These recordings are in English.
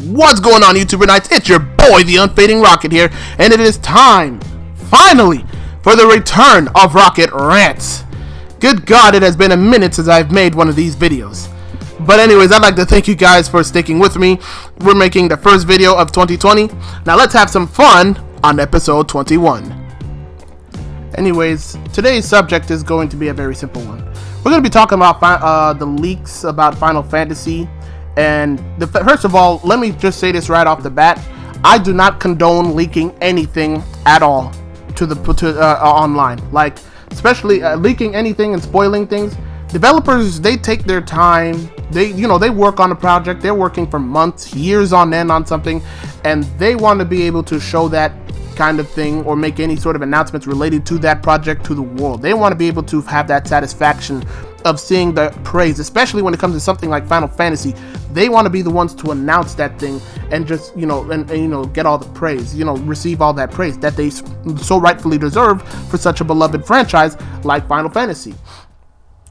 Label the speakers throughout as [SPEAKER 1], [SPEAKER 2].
[SPEAKER 1] What's going on, YouTuber Nights? It's your boy, the Unfading Rocket here, and it is time, finally, for the return of Rocket Rants. Good God, it has been a minute since I've made one of these videos. But anyways, I'd like to thank you guys for sticking with me. We're making the first video of 2020. Now let's have some fun on episode 21. Anyways, today's subject is going to be a very simple one. We're going to be talking about the leaks about Final Fantasy. And first of all, let me just say this right off the bat. I do not condone leaking anything at all online. Like, especially leaking anything and spoiling things. Developers, they take their time. They work on a project. They're working for months, years on end on something, and they want to be able to show that kind of thing or make any sort of announcements related to that project to the world. They want to be able to have that satisfaction of seeing the praise, especially when it comes to something like Final Fantasy. They want to be the ones to announce that thing and just, get all the praise, receive all that praise that they so rightfully deserve for such a beloved franchise like Final Fantasy.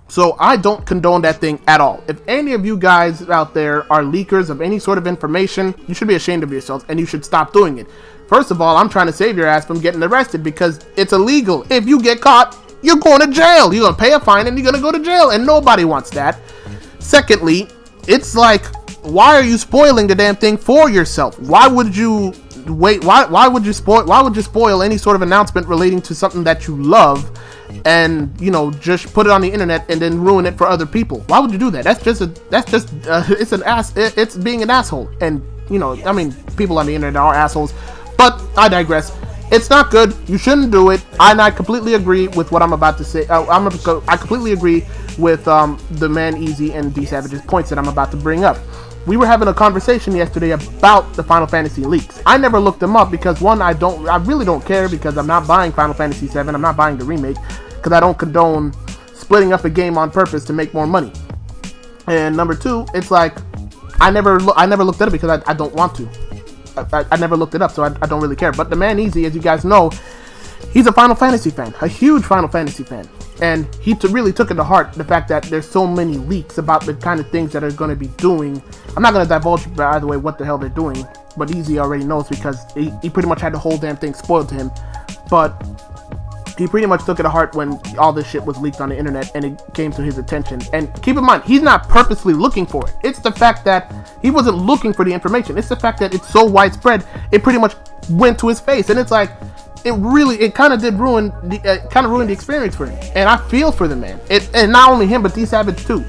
[SPEAKER 1] So I don't condone that thing at all. If any of you guys out there are leakers of any sort of information, you should be ashamed of yourselves and you should stop doing it. First of all, I'm trying to save your ass from getting arrested because it's illegal. If you get caught, you're going to jail. You're going to pay a fine and you're going to go to jail, and nobody wants that. Secondly, it's like, why are you spoiling the damn thing for yourself? Why would you wait? Why would you spoil any sort of announcement relating to something that you love and, just put it on the internet and then ruin it for other people? Why would you do that? It's being an asshole. And, people on the internet are assholes, but I digress. It's not good. You shouldn't do it. And I completely agree with what I'm about to say. I completely agree with the Man Easy and D Savage's points that I'm about to bring up. We were having a conversation yesterday about the Final Fantasy leaks. I never looked them up because, one, I really don't care because I'm not buying Final Fantasy VII. I'm not buying the remake because I don't condone splitting up a game on purpose to make more money. And number two, it's like I never looked at it because I don't want to. I never looked it up, so I don't really care. But the Man Easy, as you guys know, he's a Final Fantasy fan, a huge Final Fantasy fan. And he really took it to heart, the fact that there's so many leaks about the kind of things that they're going to be doing. I'm not going to divulge, by the way, what the hell they're doing. But Easy already knows because he pretty much had the whole damn thing spoiled to him. But he pretty much took it to heart when all this shit was leaked on the internet and it came to his attention. And keep in mind, he's not purposely looking for it. It's the fact that he wasn't looking for the information. It's the fact that it's so widespread, it pretty much went to his face. And it's like, it kind of ruin the experience for him. And I feel for the man. And not only him, but D Savage too.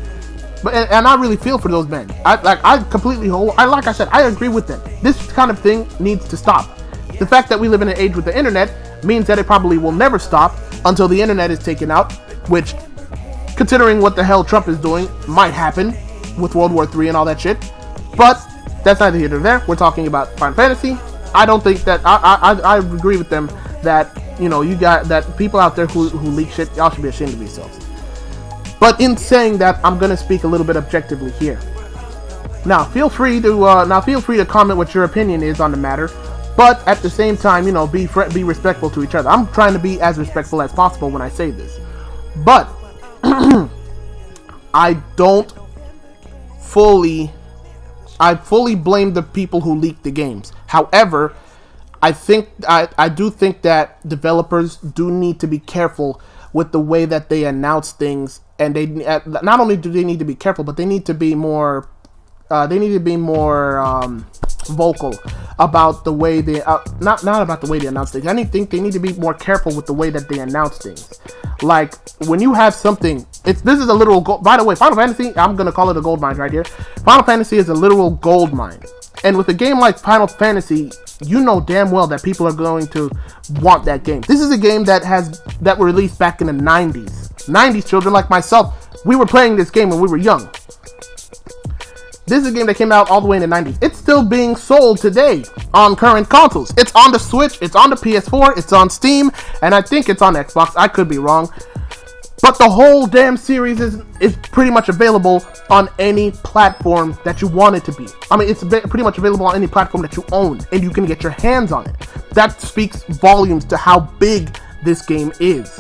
[SPEAKER 1] And I really feel for those men. Like I said, I agree with them. This kind of thing needs to stop. The fact that we live in an age with the internet means that it probably will never stop until the internet is taken out, which, considering what the hell Trump is doing, might happen with World War III and all that shit. But that's neither here nor there. We're talking about Final Fantasy. I don't think that I agree with them that you got that people out there who leak shit. Y'all should be ashamed of yourselves. But in saying that, I'm gonna speak a little bit objectively here. Now feel free to comment what your opinion is on the matter. But at the same time, be respectful to each other. I'm trying to be as respectful as possible when I say this. But I fully blame the people who leaked the games. However, I do think that developers do need to be careful with the way that they announce things, and they not only do they need to be careful, but they need to be more vocal about the way they not about the way they announce things. I think they need to be more careful with the way that they announce things. Like when you have something, this is a literal gold. By the way, Final Fantasy, I'm gonna call it a gold mine right here. Final Fantasy is a literal gold mine, and with a game like Final Fantasy, you know damn well that people are going to want that game. This is a game that were released back in the 90s. 90s children like myself, we were playing this game when we were young. This is a game that came out all the way in the 90s. It's still being sold today on current consoles. It's on the Switch, it's on the PS4, it's on Steam, and I think it's on Xbox. I could be wrong. But the whole damn series is pretty much available on any platform that you want it to be. I mean, it's pretty much available on any platform that you own, and you can get your hands on it. That speaks volumes to how big this game is.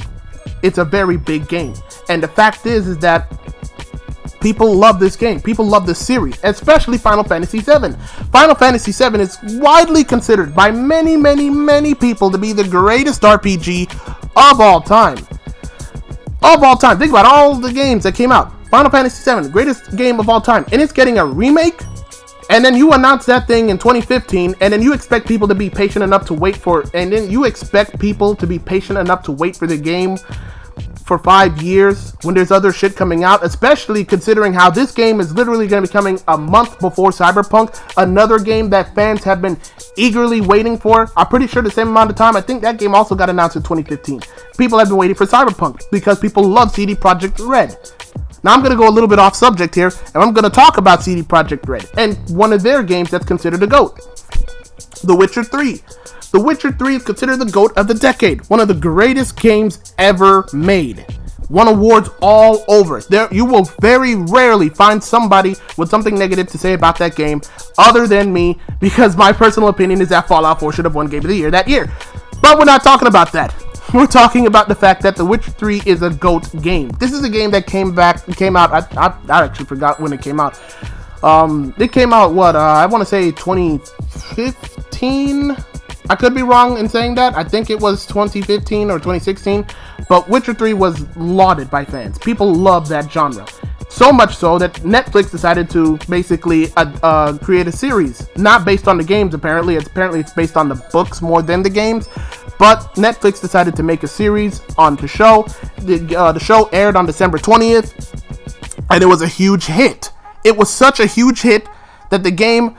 [SPEAKER 1] It's a very big game. And the fact is that People love this game. People love this series, especially Final Fantasy VII. Final Fantasy VII is widely considered by many, many, many people to be the greatest RPG of all time. Of all time. Think about all the games that came out. Final Fantasy VII, greatest game of all time. And it's getting a remake? And then you announce that thing in 2015, and then you expect people to be patient enough to wait for, and then you expect people to be patient enough to wait for the game for 5 years when there's other shit coming out, especially considering how this game is literally going to be coming a month before Cyberpunk, another game that fans have been eagerly waiting for. I'm pretty sure the same amount of time. I think that game also got announced in 2015. People have been waiting for Cyberpunk because people love CD Projekt Red. Now I'm going to go a little bit off subject here, and I'm going to talk about CD Projekt Red and one of their games that's considered the GOAT, The Witcher 3. The Witcher 3 is considered the GOAT of the decade, one of the greatest games ever made. Won awards all over. There, you will very rarely find somebody with something negative to say about that game other than me, because my personal opinion is that Fallout 4 should have won Game of the Year that year. But we're not talking about that. We're talking about the fact that The Witcher 3 is a GOAT game. This is a game that came out, I actually forgot when it came out. It came out, I want to say 2015? I could be wrong in saying that. I think it was 2015 or 2016. But Witcher 3 was lauded by fans. People love that genre. So much so that Netflix decided to basically create a series. Not based on the games, apparently. It's based on the books more than the games. But Netflix decided to make a series on the show. The show aired on December 20th. And it was a huge hit. It was such a huge hit that the game...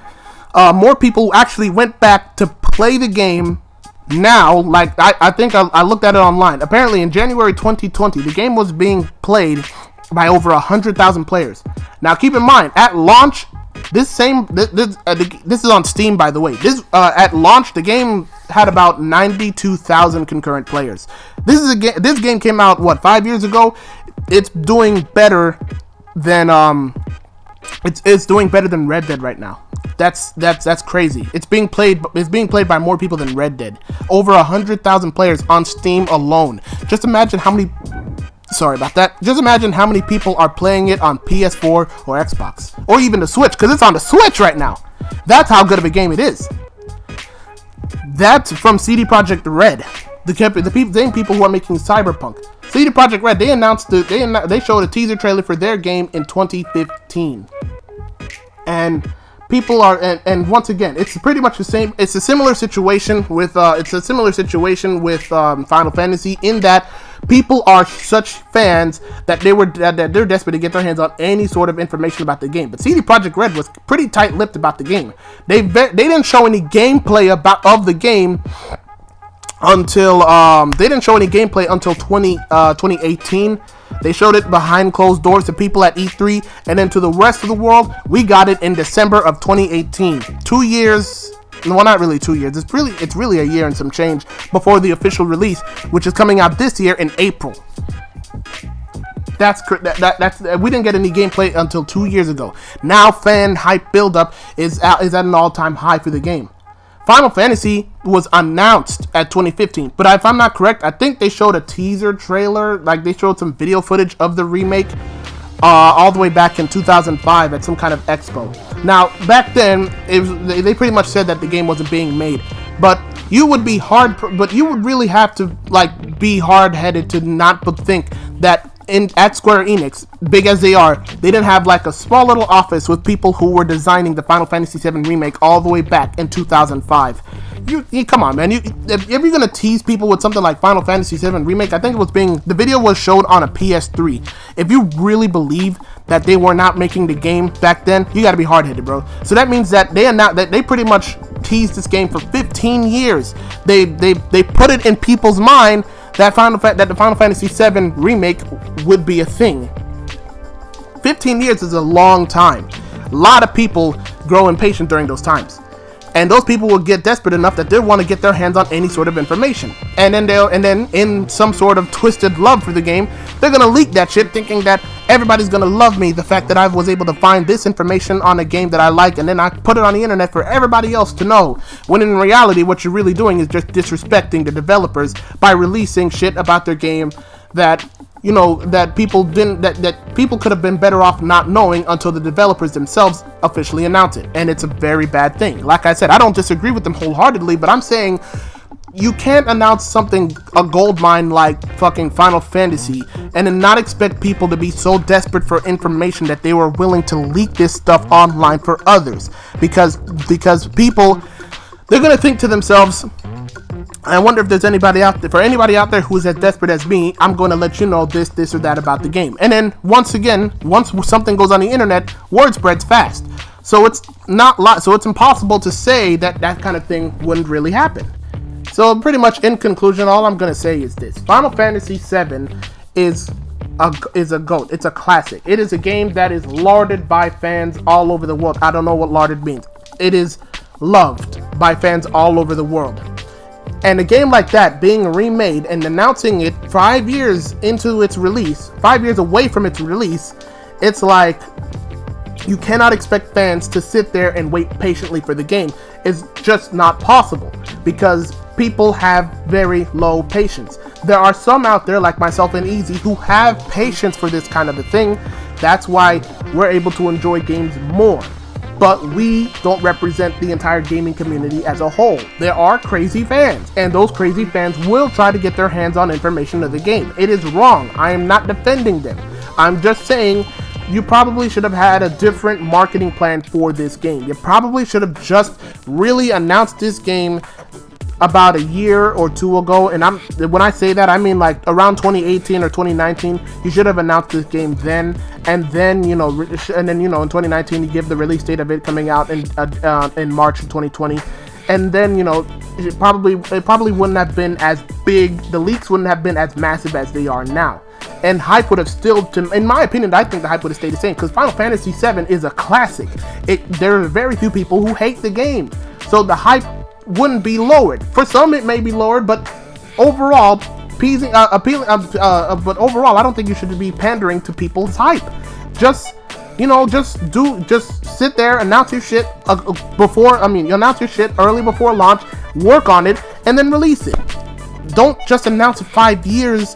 [SPEAKER 1] more people actually went back to play the game now. Like, I think I looked at it online. Apparently, in January 2020, the game was being played by over 100,000 players. Now, keep in mind, at launch, this is on Steam, by the way. At launch, the game had about 92,000 concurrent players. This game came out 5 years ago. It's doing better than it's doing better than Red Dead right now. That's crazy. It's being played by more people than Red Dead. Over 100,000 players on Steam alone. Just imagine how many people are playing it on PS4 or Xbox, or even the Switch, because it's on the Switch right now. That's how good of a game it is. That's from CD Projekt Red, the same people who are making Cyberpunk. CD Projekt Red, they showed a teaser trailer for their game in 2015, and people are, and once again, it's pretty much the same. It's a similar situation with Final Fantasy, in that people are such fans that they're desperate to get their hands on any sort of information about the game. But CD Projekt Red was pretty tight-lipped about the game. They didn't show any gameplay of the game until 2018. They showed it behind closed doors to people at E3, and then to the rest of the world, we got it in December of 2018. 2 years, well, not really 2 years. It's really a year and some change before the official release, which is coming out this year in April. That's we didn't get any gameplay until 2 years ago. Now fan hype buildup is at an all-time high for the game. Final Fantasy was announced at 2015, but if I'm not correct, I think they showed a teaser trailer, like they showed some video footage of the remake all the way back in 2005 at some kind of expo. Now, back then, they pretty much said that the game wasn't being made, but you would really have to be hard-headed to not think that at Square Enix, big as they are, they didn't have a small little office with people who were designing the Final Fantasy VII remake all the way back in 2005. You come on, man. If you're gonna tease people with something like Final Fantasy VII remake, I think the video was showed on a PS3. If you really believe that they were not making the game back then, you gotta be hard-headed, bro. So that means that they pretty much teased this game for 15 years. They put it in people's mind that the Final Fantasy VII remake would be a thing. 15 years is a long time. A lot of people grow impatient during those times. And those people will get desperate enough that they want to get their hands on any sort of information. And then in some sort of twisted love for the game, they're going to leak that shit thinking that everybody's going to love me, the fact that I was able to find this information on a game that I like, and then I put it on the internet for everybody else to know. When in reality, what you're really doing is just disrespecting the developers by releasing shit about their game that you know, that people didn't, that people could have been better off not knowing until the developers themselves officially announce it. And it's a very bad thing. Like I said, I don't disagree with them wholeheartedly, but I'm saying you can't announce something, a gold mine like fucking Final Fantasy, and then not expect people to be so desperate for information that they were willing to leak this stuff online for others. Because people, they're gonna think to themselves, I wonder if there's anybody out there, for anybody out there who's as desperate as me, I'm going to let you know this or that about the game. And then once something goes on the internet, word spreads fast. So it's impossible to say that kind of thing wouldn't really happen. So pretty much in conclusion, all I'm going to say is this. Final Fantasy VII is a GOAT. It's a classic. It is a game that is lauded by fans all over the world. I don't know what lauded means. It is loved by fans all over the world. And a game like that being remade and announcing it 5 years into its release, 5 years away from its release, it's like you cannot expect fans to sit there and wait patiently for the game. It's just not possible because people have very low patience. There are some out there like myself and Easy who have patience for this kind of a thing. That's why we're able to enjoy games more. But we don't represent the entire gaming community as a whole. There are crazy fans, and those crazy fans will try to get their hands on information of the game. It is wrong. I am not defending them. I'm just saying you probably should have had a different marketing plan for this game. You probably should have just really announced this game about a year or two ago, and when I say that, I mean like around 2018 or 2019. You should have announced this game then, and then in 2019 you give the release date of it coming out in March of 2020, and then it probably wouldn't have been as big. The leaks wouldn't have been as massive as they are now, and hype would have still, in my opinion, I think the hype would have stayed the same because Final Fantasy VII is a classic. There are very few people who hate the game, so the hype wouldn't be lowered. For some it may be lowered, but overall but overall I don't think you should be pandering to people's hype. Just sit there, announce your shit announce your shit early before launch, work on it, and then release it. Don't just announce it 5 years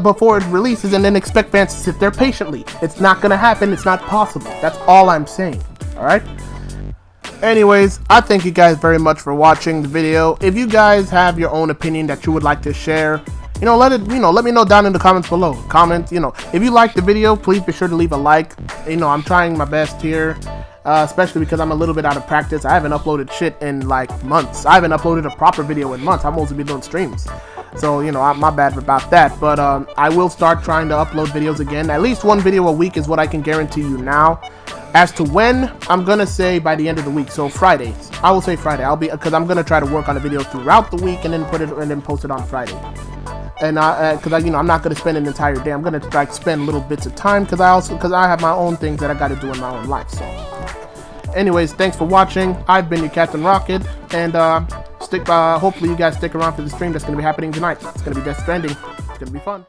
[SPEAKER 1] before it releases and then expect fans to sit there patiently. It's not gonna happen. It's not possible. That's all I'm saying. Alright? Anyways, I thank you guys very much for watching the video. If you guys have your own opinion that you would like to share, let me know down in the comments below. If you like the video, please be sure to leave a like. I'm trying my best here, especially because I'm a little bit out of practice. I haven't uploaded shit in like months. I haven't uploaded a proper video in months. I've mostly been doing streams. So, my bad about that. But I will start trying to upload videos again. At least one video a week is what I can guarantee you now. As to when, I'm gonna say by the end of the week, so Fridays. I will say Friday. Because I'm gonna try to work on a video throughout the week and then post it on Friday. And I'm not gonna spend an entire day. I'm gonna spend little bits of time because I have my own things that I gotta do in my own life. So, anyways, thanks for watching. I've been your Captain Rocket, and hopefully you guys stick around for the stream that's gonna be happening tonight. It's gonna be Death Stranding. It's gonna be fun.